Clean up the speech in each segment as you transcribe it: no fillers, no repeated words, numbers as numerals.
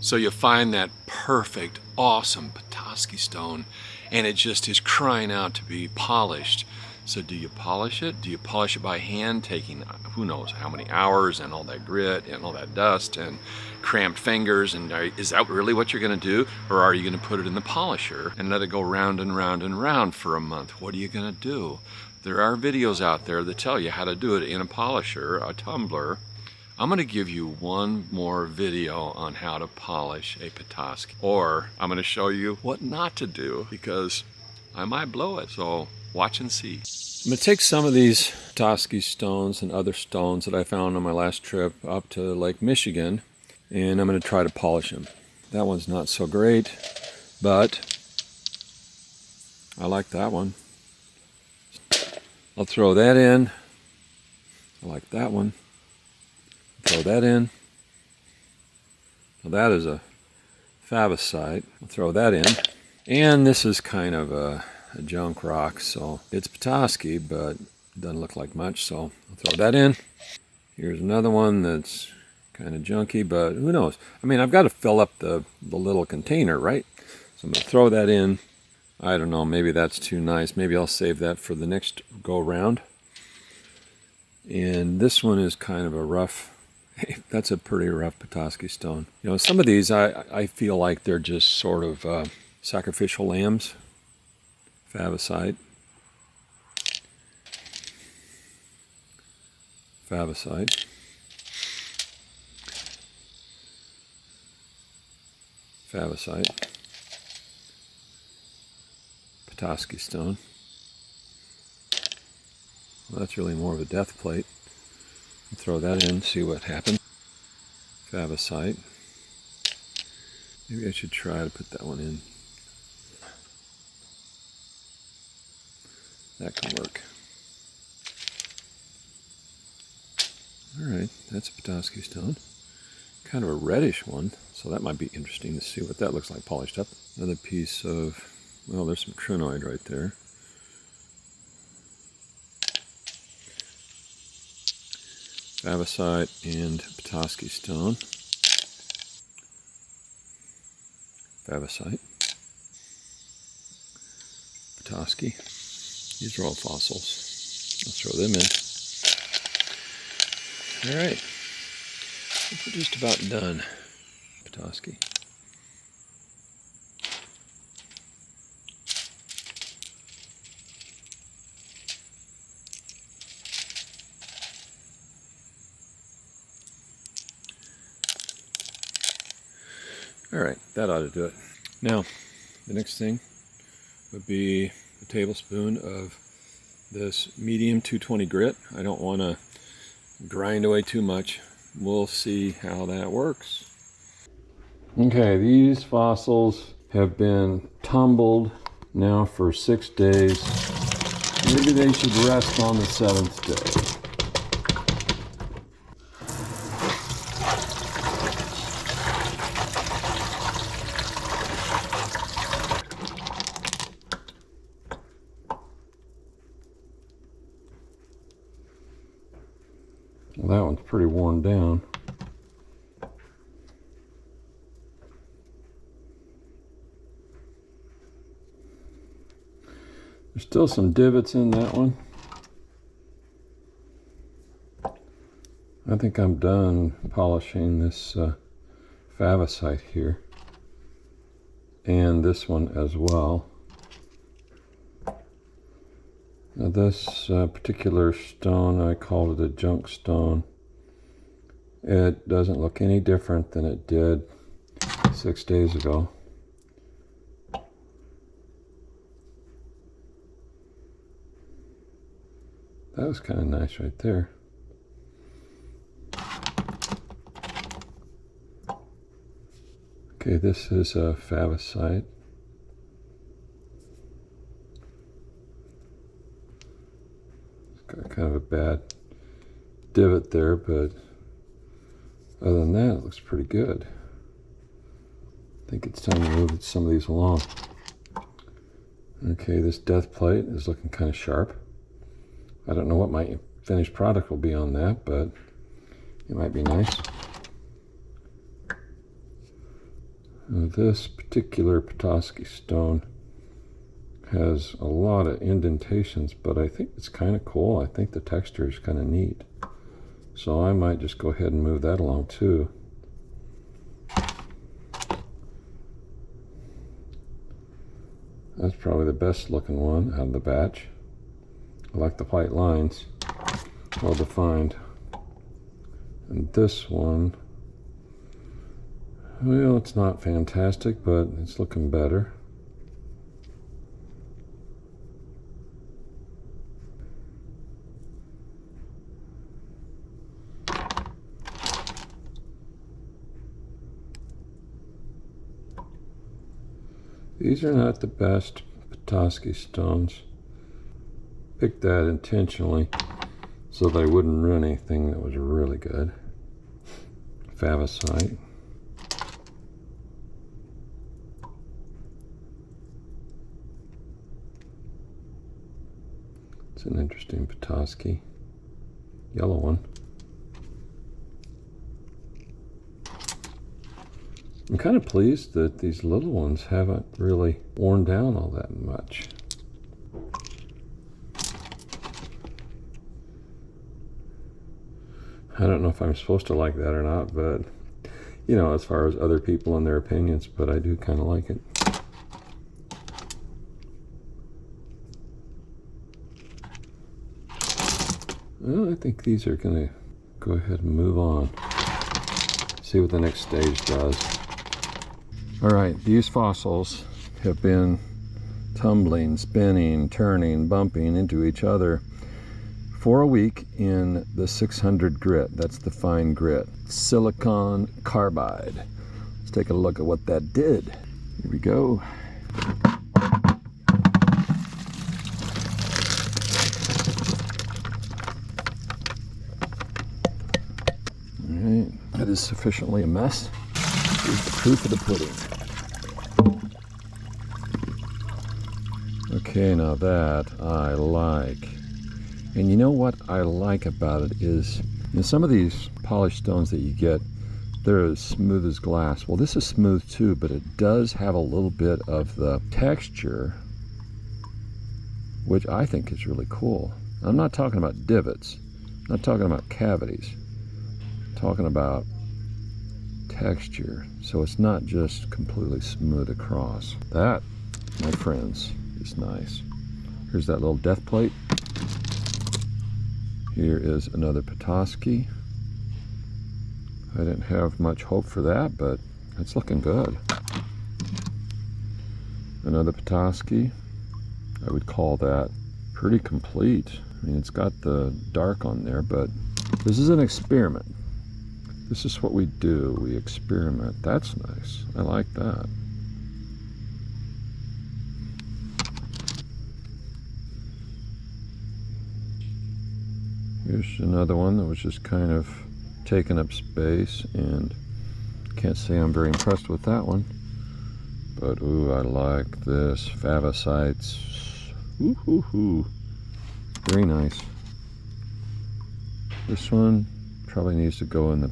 So you find that perfect, awesome Petoskey stone, and it just is crying out to be polished. So do you polish it? Do you polish it by hand, taking who knows how many hours and all that grit and all that dust and cramped fingers? And is that really what you're going to do? Or are you going to put it in the polisher and let it go round and round and round for a month? What are you going to do? There are videos out there that tell you how to do it in a polisher, a tumbler. I'm going to give you one more video on how to polish a Petoskey. Or I'm going to show you what not to do, because I might blow it. So watch and see. I'm going to take some of these Petoskeys stones and other stones that I found on my last trip up to Lake Michigan, and I'm going to try to polish them. That one's not so great, but I like that one. I'll throw that in. I like that one. Throw that in. Well, that is a favosite. I'll throw that in. And this is kind of a junk rock, so it's Petoskey, but doesn't look like much, so I'll throw that in. Here's another one that's kind of junky, but who knows? I mean, I've got to fill up the little container, right? So I'm going to throw that in. I don't know, maybe that's too nice. Maybe I'll save that for the next go round. And this one is kind of a rough, that's a pretty rough Petoskey stone. You know, some of these I feel like they're just sort of sacrificial lambs. Favosite. Favosite. Favosite. Petoskey stone. Well, that's really more of a death plate. I'll throw that in, see what happens. Favosite. Maybe I should try to put that one in. That can work. Alright, that's a Petoskey stone. Kind of a reddish one, so that might be interesting to see what that looks like polished up. Another piece of, well, there's some crinoid right there. Favosite and Petoskey stone. Favosite. Petoskey. These are all fossils. I'll throw them in. Alright. I think we're just about done. Petoskey. Alright, that ought to do it. Now, the next thing would be a tablespoon of this medium 220 grit. I don't want to grind away too much. We'll see how that works. Okay, these fossils have been tumbled now for 6 days. Maybe they should rest on the 7th day. Well, that one's pretty worn down. There's still some divots in that one. I think I'm done polishing this favosite here. And this one as well. Now this particular stone, I called it a junk stone. It doesn't look any different than it did 6 days ago. That was kind of nice right there. Okay, this is a favosite. Got kind of a bad divot there, but other than that, it looks pretty good. I think it's time to move some of these along. Okay, this death plate is looking kind of sharp. I don't know what my finished product will be on that, but it might be nice. This particular Petoskey stone has a lot of indentations, but I think it's kind of cool. I think the texture is kind of neat. So I might just go ahead and move that along too. That's probably the best looking one out of the batch. I like the white lines, well defined. And this one, well, it's not fantastic, but it's looking better. These are not the best Petosky stones. Picked that intentionally so that I wouldn't ruin anything that was really good. Favosite. It's an interesting Petosky. Yellow one. I'm kind of pleased that these little ones haven't really worn down all that much. I don't know if I'm supposed to like that or not, but you know, as far as other people and their opinions, but I do kind of like it. Well, I think these are going to go ahead and move on. See what the next stage does. All right, these fossils have been tumbling, spinning, turning, bumping into each other for a week in the 600 grit. That's the fine grit. Silicon carbide. Let's take a look at what that did. Here we go. All right, that is sufficiently a mess. Here's the proof of the pudding. Okay, now that I like. And you know what I like about it is, in some of these polished stones that you get, they're as smooth as glass. Well, this is smooth too, but it does have a little bit of the texture, which I think is really cool. I'm not talking about divots, I'm not talking about cavities, I'm talking about texture. So it's not just completely smooth across. That, my friends, is nice. Here's that little death plate. Here is another Petoskey. I didn't have much hope for that, but it's looking good. Another Petoskey. I would call that pretty complete. I mean, it's got the dark on there, but this is an experiment. This is what we do. We experiment. That's nice. I like that. Here's another one that was just kind of taking up space, and can't say I'm very impressed with that one. But ooh, I like this. Favosites. Ooh, hoo, hoo. Very nice. This one probably needs to go in the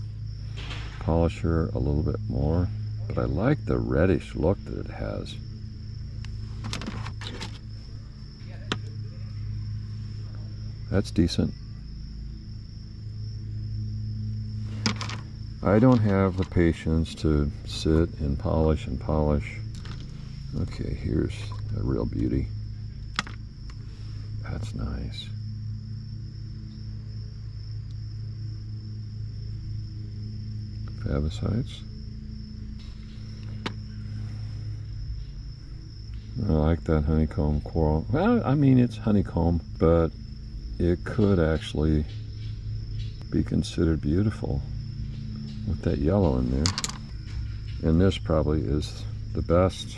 polisher a little bit more, but I like the reddish look that it has. That's decent. I don't have the patience to sit and polish and polish. Okay, here's a real beauty. That's nice. Favosites. I like that honeycomb coral. Well, I mean, it's honeycomb, but it could actually be considered beautiful with that yellow in there. And this probably is the best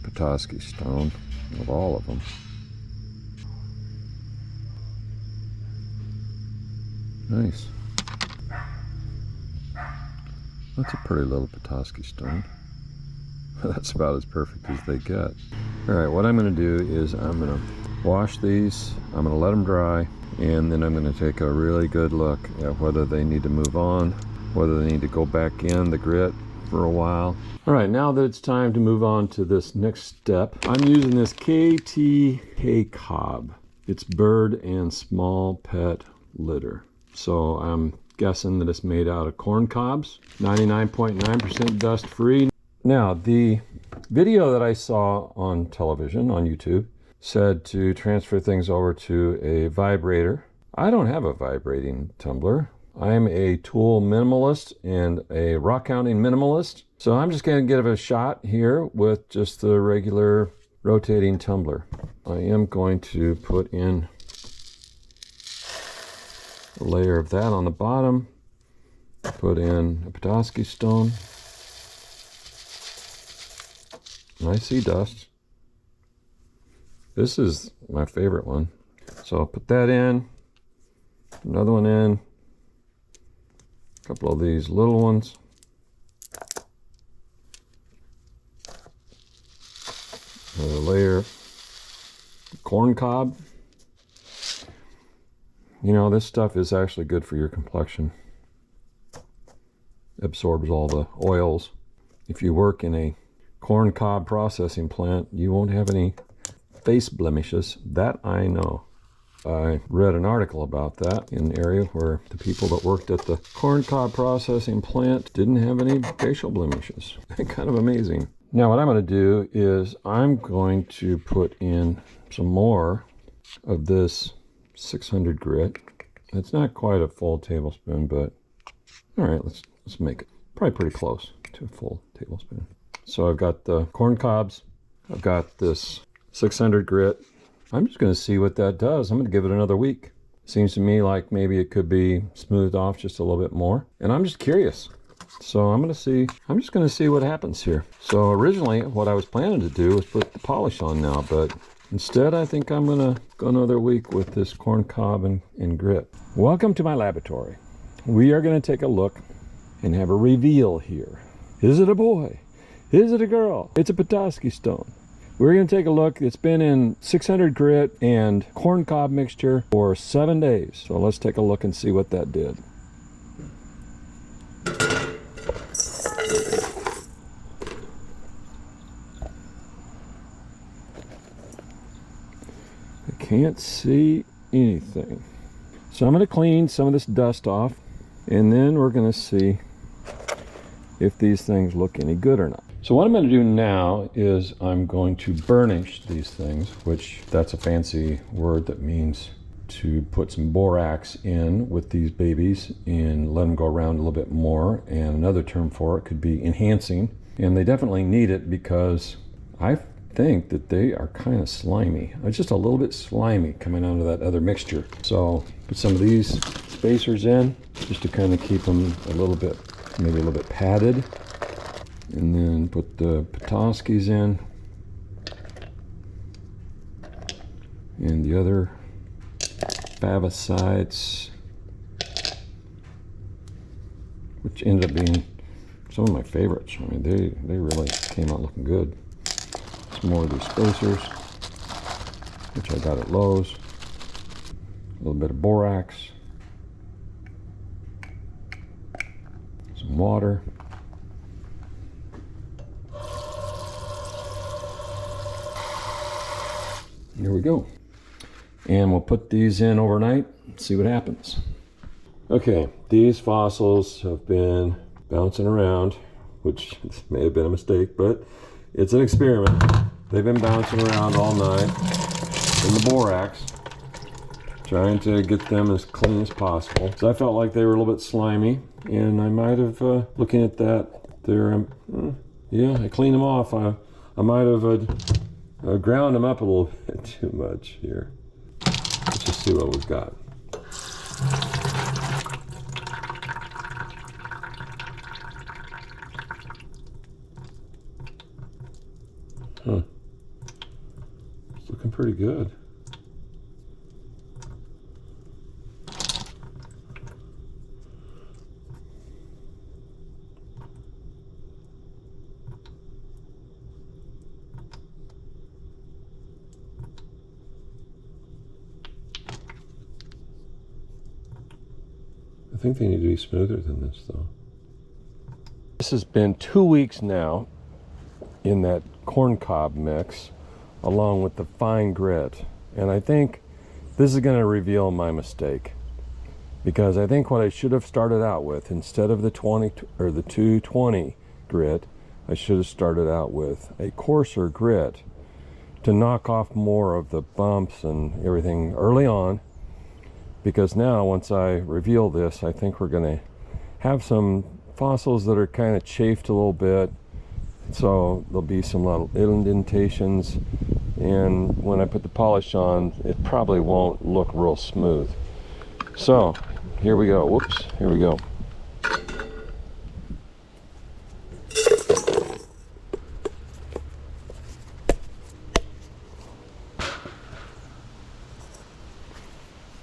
Petosky stone of all of them. Nice. That's a pretty little Petosky stone. That's about as perfect as they get. All right, what I'm going to do is I'm going to wash these, I'm going to let them dry, and then I'm going to take a really good look at whether they need to move on, whether they need to go back in the grit for a while. All right, now that it's time to move on to this next step, I'm using this KT hay cob. It's bird and small pet litter. So I'm guessing that it's made out of corn cobs, 99.9% dust free. Now, the video that I saw on television, on YouTube, said to transfer things over to a vibrator. I don't have a vibrating tumbler. I'm a tool minimalist and a rock counting minimalist. So I'm just going to give it a shot here with just the regular rotating tumbler. I am going to put in a layer of that on the bottom. Put in a Petoskeys stone. I see dust. This is my favorite one. So I'll put that in. Another one in. A couple of these little ones. Another layer. Corn cob. You know, this stuff is actually good for your complexion. Absorbs all the oils. If you work in a corn cob processing plant, you won't have any face blemishes. That I know. I read an article about that in an area where the people that worked at the corn cob processing plant didn't have any facial blemishes. Kind of amazing. Now what I'm going to do is I'm going to put in some more of this 600 grit. It's not quite a full tablespoon, but all right, let's make it probably pretty close to a full tablespoon. So I've got the corn cobs. I've got this 600 grit. I'm just going to see what that does. I'm going to give it another week. Seems to me like maybe it could be smoothed off just a little bit more. And I'm just curious. So I'm just going to see what happens here. So originally what I was planning to do was put the polish on now, but instead I think I'm going to go another week with this corn cob and grit. Welcome to my laboratory. We are going to take a look and have a reveal here. Is it a boy? Is it a girl? It's a Petoskey stone. We're going to take a look. It's been in 600 grit and corn cob mixture for 7 days. So let's take a look and see what that did. I can't see anything. So I'm going to clean some of this dust off, and then we're going to see if these things look any good or not. So what I'm going to do now is I'm going to burnish these things, which that's a fancy word that means to put some borax in with these babies and let them go around a little bit more. And another term for it could be enhancing. And they definitely need it because I think that they are kind of slimy. It's just a little bit slimy coming out of that other mixture. So put some of these spacers in just to kind of keep them a little bit, maybe a little bit padded. And then put the Petoskeys in. And the other favicites, which ended up being some of my favorites. I mean, they really came out looking good. Some more of these spacers, which I got at Lowe's. A little bit of borax. Some water. Here we go. And we'll put these in overnight and see what happens. Okay, these fossils have been bouncing around, which may have been a mistake, but it's an experiment. They've been bouncing around all night in the borax, trying to get them as clean as possible. So I felt like they were a little bit slimy, and I might have, looking at that, yeah, I cleaned them off. I might have ground them up a little bit too much here. Let's just see what we've got. Huh. It's looking pretty good. I think they need to be smoother than this, though. This has been 2 weeks now in that corncob mix along with the fine grit, and I think this is going to reveal my mistake, because I think what I should have started out with, instead of the 20 or the 220 grit, I should have started out with a coarser grit to knock off more of the bumps and everything early on, because now once I reveal this, I think we're going to have some fossils that are kind of chafed a little bit, so there'll be some little indentations, and when I put the polish on, it probably won't look real smooth. So here we go. Whoops, here we go.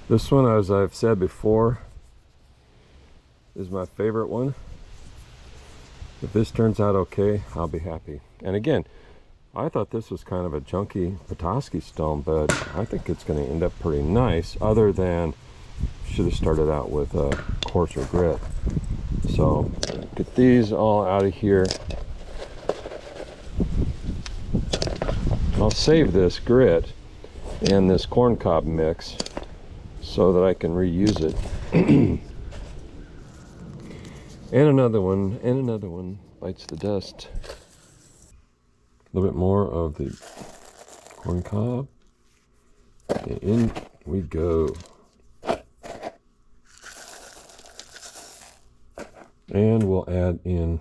This one, as I've said before, is my favorite one. If this turns out okay, I'll be happy. And again, I thought this was kind of a junky Petoskey stone, but I think it's going to end up pretty nice, other than should have started out with a coarser grit. So get these all out of here. I'll save this grit and this corncob mix so that I can reuse it. And another one bites the dust. A little bit more of the corncob. In we go. And we'll add in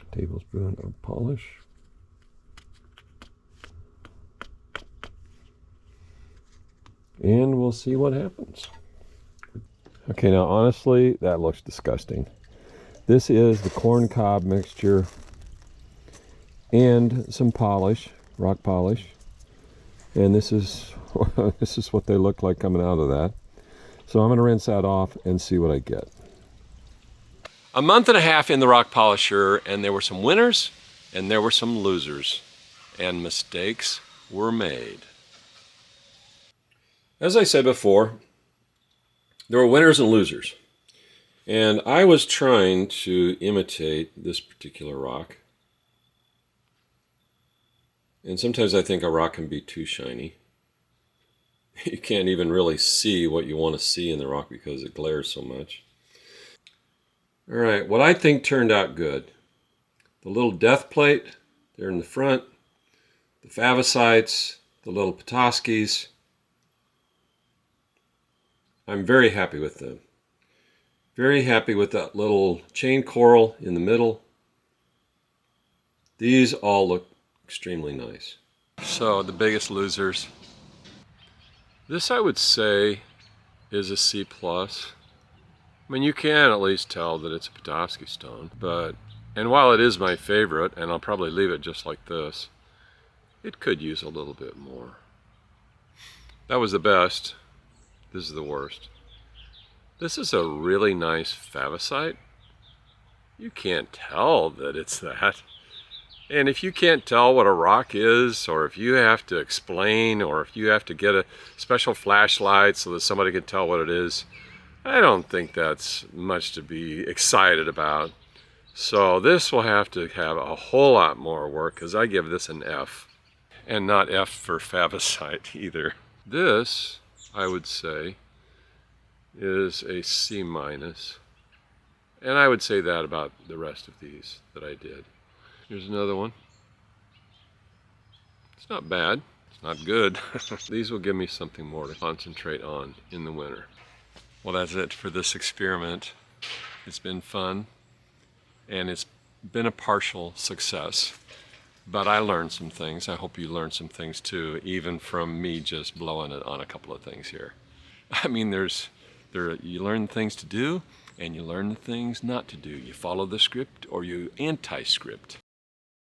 a tablespoon of polish. And we'll see what happens. Okay, now honestly, that looks disgusting. This is the corncob mixture and some polish, rock polish. And this is this is what they look like coming out of that. So I'm going to rinse that off and see what I get. A month and a half in the rock polisher, and there were some winners and there were some losers, and mistakes were made. As I said before, there were winners and losers, and I was trying to imitate this particular rock. And sometimes I think a rock can be too shiny. You can't even really see what you want to see in the rock because it glares so much. All right, what I think turned out good. The little death plate there in the front, the favosites, the little Petoskeys. I'm very happy with them. Very happy with that little chain coral in the middle. These all look extremely nice. So the biggest losers. This, I would say, is a C+. I mean, you can at least tell that it's a Petoskey stone, and while it is my favorite, and I'll probably leave it just like this, it could use a little bit more. That was the best. This is the worst. This is a really nice favosite. You can't tell that it's that. And if you can't tell what a rock is, or if you have to explain, or if you have to get a special flashlight so that somebody can tell what it is, I don't think that's much to be excited about. So this will have to have a whole lot more work, because I give this an F. And not F for favosite either. This, I would say, is a C-. And I would say that about the rest of these that I did. Here's another one. It's not bad. It's not good. These will give me something more to concentrate on in the winter. Well, that's it for this experiment. It's been fun, and it's been a partial success. But I learned some things. I hope you learned some things too, even from me just blowing it on a couple of things here. I mean, you learn things to do, and you learn the things not to do. You follow the script, or you anti-script.